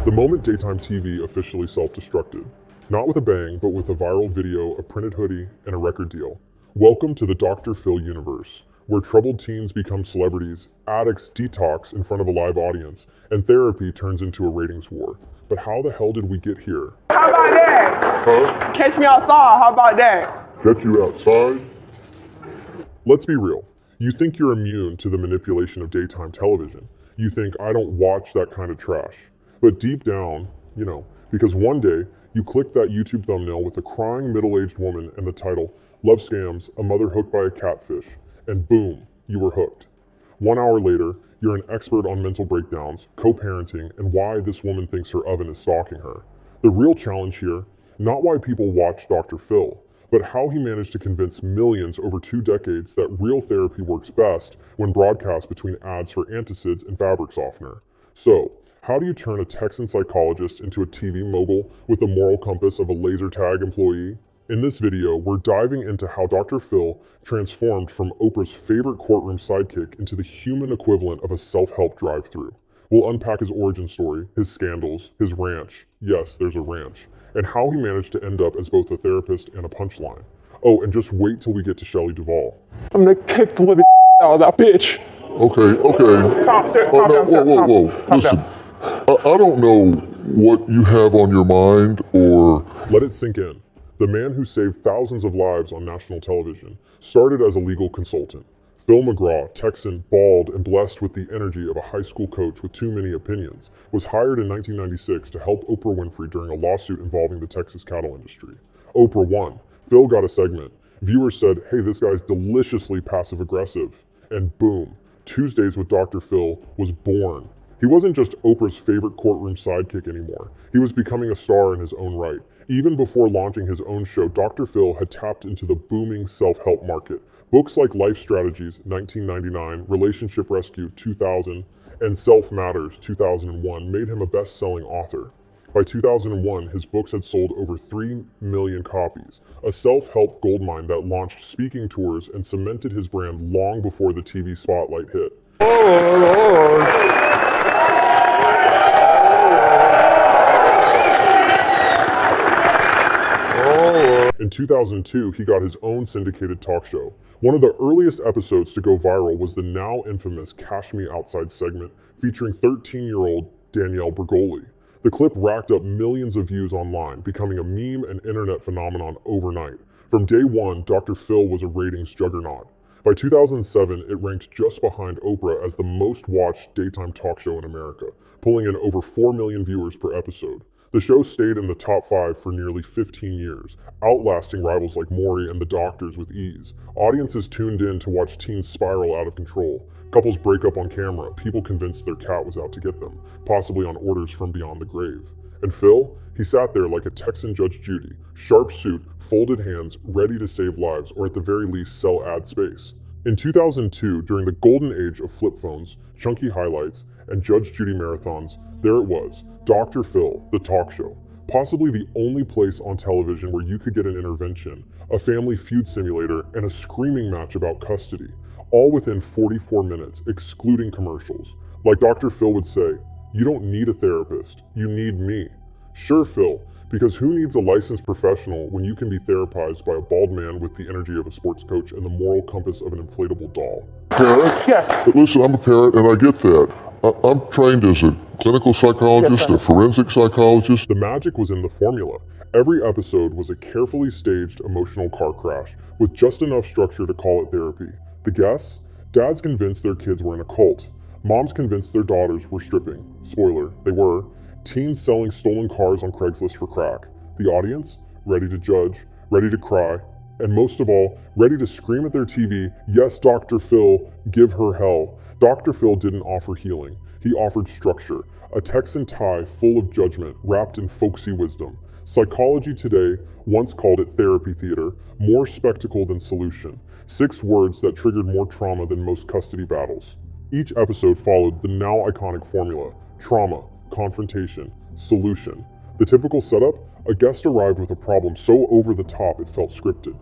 The moment daytime TV officially self-destructed. Not with a bang, but with a viral video, a printed hoodie, and a record deal. Welcome to the Dr. Phil universe, where troubled teens become celebrities, addicts detox in front of a live audience, and therapy turns into a ratings war. But how the hell did we get here? How about that? Huh? Catch me outside, how about that? Catch you outside? Let's be real. You think you're immune to the manipulation of daytime television. You think, I don't watch that kind of trash. But deep down, because one day you click that YouTube thumbnail with a crying middle-aged woman and the title, Love Scams, a mother hooked by a catfish, and boom, you were hooked. 1 hour later, you're an expert on mental breakdowns, co-parenting, and why this woman thinks her oven is stalking her. The real challenge here, not why people watch Dr. Phil, but how he managed to convince millions over 2 decades that real therapy works best when broadcast between ads for antacids and fabric softener. So, how do you turn a Texan psychologist into a TV mogul with the moral compass of a laser tag employee? In this video, we're diving into how Dr. Phil transformed from Oprah's favorite courtroom sidekick into the human equivalent of a self-help drive-thru. We'll unpack his origin story, his scandals, his ranch, yes, there's a ranch, and how he managed to end up as both a therapist and a punchline. Oh, and just wait till we get to Shelley Duvall. I'm gonna kick the living out of that bitch. Okay. Whoa. Listen, I don't know what you have on your mind or... Let it sink in. The man who saved thousands of lives on national television started as a legal consultant. Phil McGraw, Texan, bald, and blessed with the energy of a high school coach with too many opinions, was hired in 1996 to help Oprah Winfrey during a lawsuit involving the Texas cattle industry. Oprah won. Phil got a segment. Viewers said, hey, this guy's deliciously passive-aggressive. And boom, Tuesdays with Dr. Phil was born. He wasn't just Oprah's favorite courtroom sidekick anymore. He was becoming a star in his own right. Even before launching his own show, Dr. Phil had tapped into the booming self-help market. Books like Life Strategies, 1999, Relationship Rescue, 2000, and Self Matters, 2001, made him a best-selling author. By 2001, his books had sold over 3 million copies, a self-help goldmine that launched speaking tours and cemented his brand long before the TV spotlight hit. In 2002, he got his own syndicated talk show. One of the earliest episodes to go viral was the now infamous Cash Me Outside segment featuring 13-year-old Danielle Bregoli. The clip racked up millions of views online, becoming a meme and internet phenomenon overnight. From day one, Dr. Phil was a ratings juggernaut. By 2007, it ranked just behind Oprah as the most watched daytime talk show in America, pulling in over 4 million viewers per episode. The show stayed in the top 5 for nearly 15 years, outlasting rivals like Maury and The Doctors with ease. Audiences tuned in to watch teens spiral out of control. Couples break up on camera, people convinced their cat was out to get them, possibly on orders from beyond the grave. And Phil? He sat there like a Texan Judge Judy, sharp suit, folded hands, ready to save lives, or at the very least sell ad space. In 2002, during the golden age of flip phones, chunky highlights, and Judge Judy marathons, there it was, Dr. Phil, the talk show. Possibly the only place on television where you could get an intervention, a family feud simulator, and a screaming match about custody, all within 44 minutes, excluding commercials. Like Dr. Phil would say, you don't need a therapist, you need me. Sure, Phil, because who needs a licensed professional when you can be therapized by a bald man with the energy of a sports coach and the moral compass of an inflatable doll? Parent? Yes. Listen, I'm a parent and I get that. I'm trained as a clinical psychologist, a forensic psychologist. The magic was in the formula. Every episode was a carefully staged emotional car crash with just enough structure to call it therapy. The guests? Dads convinced their kids were in a cult. Moms convinced their daughters were stripping. Spoiler, they were. Teens selling stolen cars on Craigslist for crack. The audience? Ready to judge, ready to cry, and most of all, ready to scream at their TV, yes, Dr. Phil, give her hell. Dr. Phil didn't offer healing. He offered structure, a Texan tie full of judgment wrapped in folksy wisdom. Psychology Today once called it therapy theater, more spectacle than solution. 6 words that triggered more trauma than most custody battles. Each episode followed the now iconic formula: trauma, confrontation, solution. The typical setup? A guest arrived with a problem so over the top it felt scripted.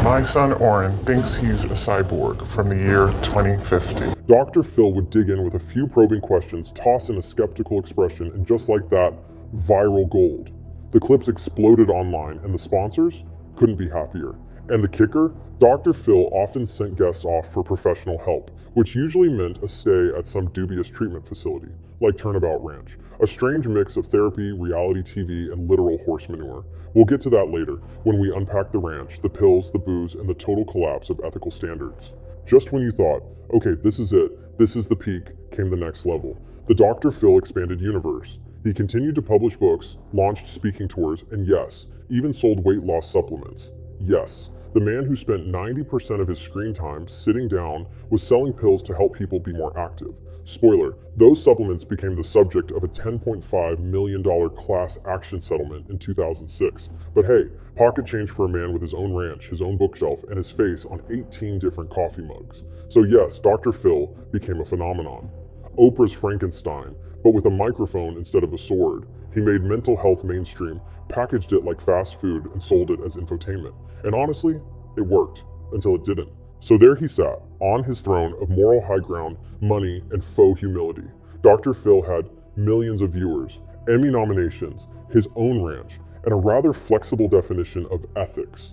My son Oren thinks he's a cyborg from the year 2050. Dr. Phil would dig in with a few probing questions, toss in a skeptical expression, and just like that, viral gold. The clips exploded online, and the sponsors couldn't be happier. And the kicker? Dr. Phil often sent guests off for professional help, which usually meant a stay at some dubious treatment facility, like Turnabout Ranch, a strange mix of therapy, reality TV, and literal horse manure. We'll get to that later, when we unpack the ranch, the pills, the booze, and the total collapse of ethical standards. Just when you thought, okay, this is it, this is the peak, came the next level. The Dr. Phil expanded universe. He continued to publish books, launched speaking tours, and yes, even sold weight loss supplements. Yes, the man who spent 90% of his screen time sitting down was selling pills to help people be more active. Spoiler, those supplements became the subject of a $10.5 million class action settlement in 2006. But hey, pocket change for a man with his own ranch, his own bookshelf, and his face on 18 different coffee mugs. So yes, Dr. Phil became a phenomenon. Oprah's Frankenstein, but with a microphone instead of a sword. He made mental health mainstream, packaged it like fast food, and sold it as infotainment. And honestly, it worked, until it didn't. So there he sat, on his throne of moral high ground, money, and faux humility. Dr. Phil had millions of viewers, Emmy nominations, his own ranch, and a rather flexible definition of ethics.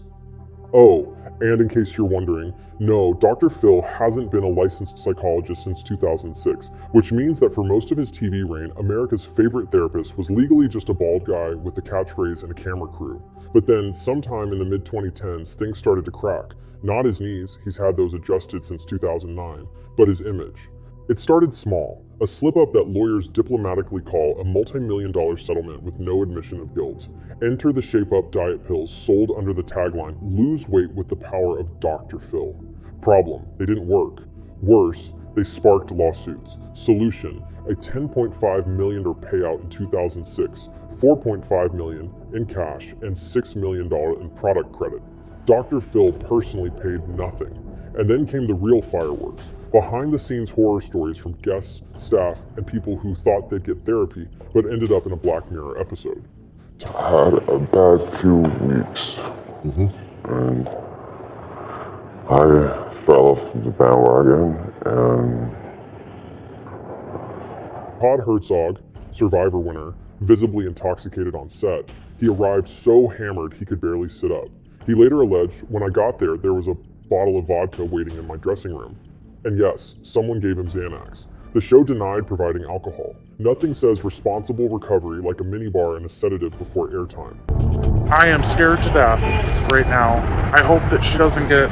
Oh, and in case you're wondering, no, Dr. Phil hasn't been a licensed psychologist since 2006, which means that for most of his TV reign, America's favorite therapist was legally just a bald guy with a catchphrase and a camera crew. But then, sometime in the mid-2010s, things started to crack. Not his knees, he's had those adjusted since 2009, but his image. It started small, a slip-up that lawyers diplomatically call a multi-million-dollar settlement with no admission of guilt. Enter the Shape-Up diet pills sold under the tagline, "Lose weight with the power of Dr. Phil." Problem, they didn't work. Worse, they sparked lawsuits. Solution, a $10.5 million payout in 2006, $4.5 million in cash, and $6 million in product credit. Dr. Phil personally paid nothing. And then came the real fireworks. Behind-the-scenes horror stories from guests, staff, and people who thought they'd get therapy, but ended up in a Black Mirror episode. I had a bad few weeks, and I fell off the bandwagon, and Todd Herzog, Survivor winner, visibly intoxicated on set, he arrived so hammered he could barely sit up. He later alleged, "When I got there, there was a bottle of vodka waiting in my dressing room." And yes, someone gave him Xanax. The show denied providing alcohol. Nothing says responsible recovery like a minibar and a sedative before airtime. I am scared to death right now. I hope that she doesn't get...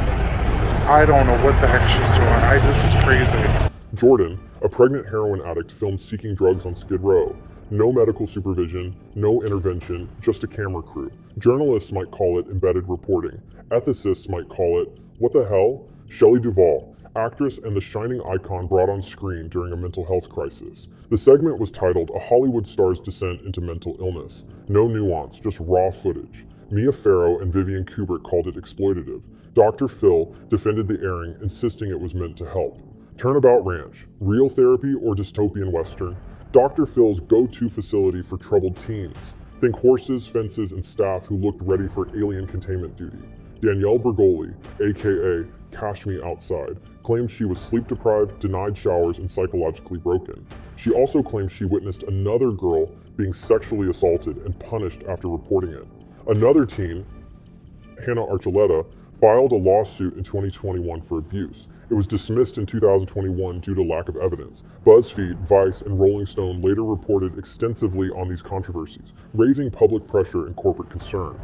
I don't know what the heck she's doing. This is crazy. Jordan, a pregnant heroin addict, filmed seeking drugs on Skid Row. No medical supervision, no intervention, just a camera crew. Journalists might call it embedded reporting. Ethicists might call it, what the hell? Shelley Duvall, actress and the shining icon brought on screen during a mental health crisis. The segment was titled A Hollywood Star's Descent into Mental Illness. No nuance, just raw footage. Mia Farrow and Vivian Kubrick called it exploitative. Dr. Phil defended the airing, insisting it was meant to help. Turnabout Ranch, real therapy or dystopian western? Dr. Phil's go-to facility for troubled teens. Think horses, fences, and staff who looked ready for alien containment duty. Danielle Bergoli, aka Cash Me Outside, claimed she was sleep-deprived, denied showers, and psychologically broken. She also claimed she witnessed another girl being sexually assaulted and punished after reporting it. Another teen, Hannah Archuleta, filed a lawsuit in 2021 for abuse. It was dismissed in 2021 due to lack of evidence. BuzzFeed, Vice, and Rolling Stone later reported extensively on these controversies, raising public pressure and corporate concern.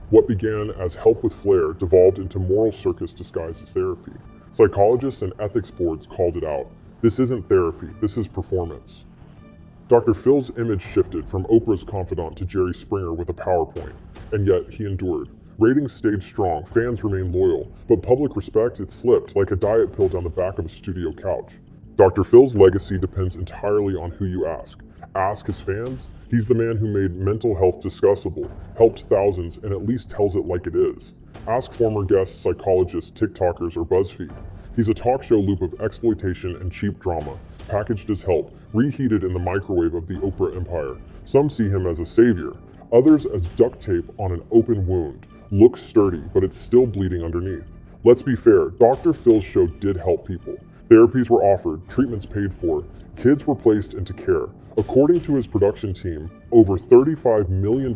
What began as help with flair devolved into moral circus disguised as therapy. Psychologists and ethics boards called it out. This isn't therapy, this is performance. Dr. Phil's image shifted from Oprah's confidant to Jerry Springer with a PowerPoint, and yet he endured. Ratings stayed strong, fans remained loyal, but public respect, it slipped like a diet pill down the back of a studio couch. Dr. Phil's legacy depends entirely on who you ask. Ask his fans? He's the man who made mental health discussable, helped thousands, and at least tells it like it is. Ask former guests, psychologists, TikTokers, or BuzzFeed. He's a talk show loop of exploitation and cheap drama, packaged as help, reheated in the microwave of the Oprah empire. Some see him as a savior, others as duct tape on an open wound. Looks sturdy, but it's still bleeding underneath. Let's be fair, Dr. Phil's show did help people. Therapies were offered, treatments paid for, kids were placed into care. According to his production team, over $35 million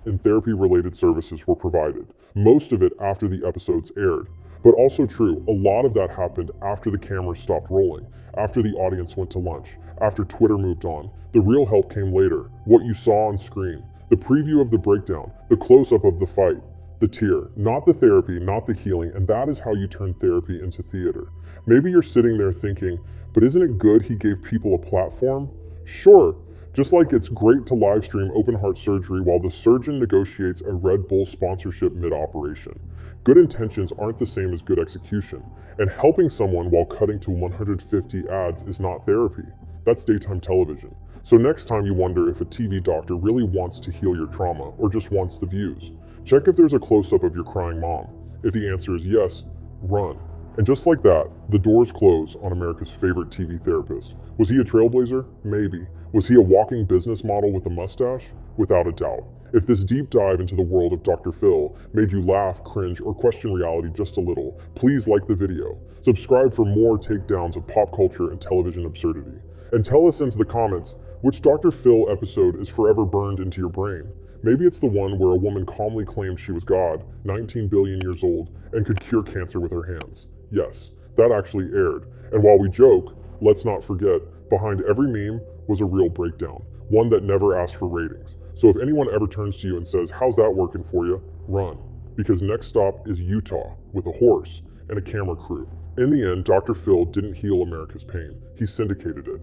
in therapy-related services were provided, most of it after the episodes aired. But also true, a lot of that happened after the cameras stopped rolling, after the audience went to lunch, after Twitter moved on. The real help came later, what you saw on screen, the preview of the breakdown, the close-up of the fight, the tear, not the therapy, not the healing, and that is how you turn therapy into theater. Maybe you're sitting there thinking, but isn't it good he gave people a platform? Sure, just like it's great to live stream open heart surgery while the surgeon negotiates a Red Bull sponsorship mid-operation. Good intentions aren't the same as good execution, and helping someone while cutting to 150 ads is not therapy. That's daytime television. So next time you wonder if a TV doctor really wants to heal your trauma or just wants the views, check if there's a close-up of your crying mom. If the answer is yes, run. And just like that, the doors close on America's favorite TV therapist. Was he a trailblazer? Maybe. Was he a walking business model with a mustache? Without a doubt. If this deep dive into the world of Dr. Phil made you laugh, cringe, or question reality just a little, please like the video. Subscribe for more takedowns of pop culture and television absurdity. And tell us into the comments which Dr. Phil episode is forever burned into your brain. Maybe it's the one where a woman calmly claimed she was God, 19 billion years old, and could cure cancer with her hands. Yes, that actually aired. And while we joke, let's not forget, behind every meme was a real breakdown, one that never asked for ratings. So if anyone ever turns to you and says, how's that working for you? Run. Because next stop is Utah, with a horse and a camera crew. In the end, Dr. Phil didn't heal America's pain. He syndicated it.